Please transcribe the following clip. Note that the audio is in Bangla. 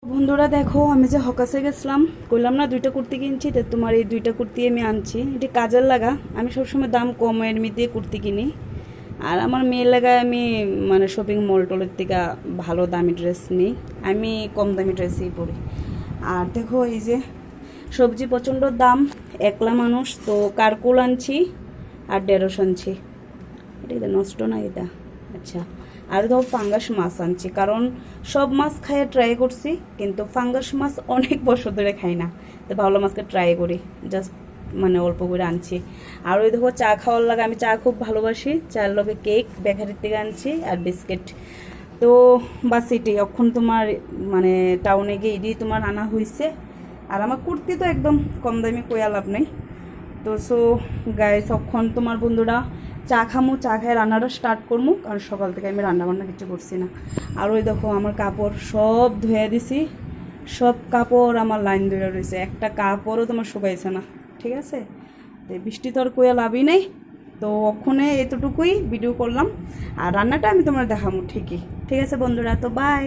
বন্ধুরা দেখো, আমি যে হকাসে গেছিলাম, কইলাম না দুইটা কুর্তি কিনছি, তো তোমার এই দুইটা কুর্তি আমি আনছি। এটি কাজের লাগা, আমি সবসময় দাম কমের মধ্যে কুর্তি কিনি। আর আমার মেয়ের লাগায় আমি মানে শপিং মল টলের থেকে ভালো দামি ড্রেস নিই, আমি কম দামি ড্রেসই পরি। আর দেখো এই যে সবজি প্রচণ্ড দাম, একলা মানুষ তো কারকুল আনছি আর ঢেঁড়স আনছি। এটা কি নষ্ট না এটা? আচ্ছা। আর ধর ফাঙ্গাস মাছ আনছি, কারণ সব মাছ খাইয়ে ট্রাই করছি, কিন্তু ফাঙ্গাস মাছ অনেক বছর ধরে খাই না, তো ভালো মাছকে ট্রাই করি, জাস্ট মানে অল্প করে আনছি। আর ওই দেখো চা খাওয়ার লাগে, আমি চা খুব ভালোবাসি, চার লগে কেক বেকারির থেকে আনছি আর বিস্কিট। তো বাস এটি এখন তোমার মানে টাউনে গিয়ে এটি তোমার আনা হয়েছে। আর আমার কুর্তি তো একদম কম দামি কইয়া লাভ নেই। তো সো গায়ে সবক্ষণ তোমার বন্ধুরা চা খামো, চা খাই রান্নাটা স্টার্ট করবো, কারণ সকাল থেকে আমি রান্নাবান্না কিছু করছি না। আর ওই দেখো আমার কাপড় সব ধুয়ে দিছি, সব কাপড় আমার লাইন ধরে রয়েছে, একটা কাপড়ও তোমার শুকাইছে না। ঠিক আছে, তো বৃষ্টি তো আর কইয়া লাভই নেই। তো ওখানে এতটুকুই ভিডিও করলাম, আর রান্নাটা আমি তোমার দেখাবো ঠিকই। ঠিক আছে বন্ধুরা, তো বাই।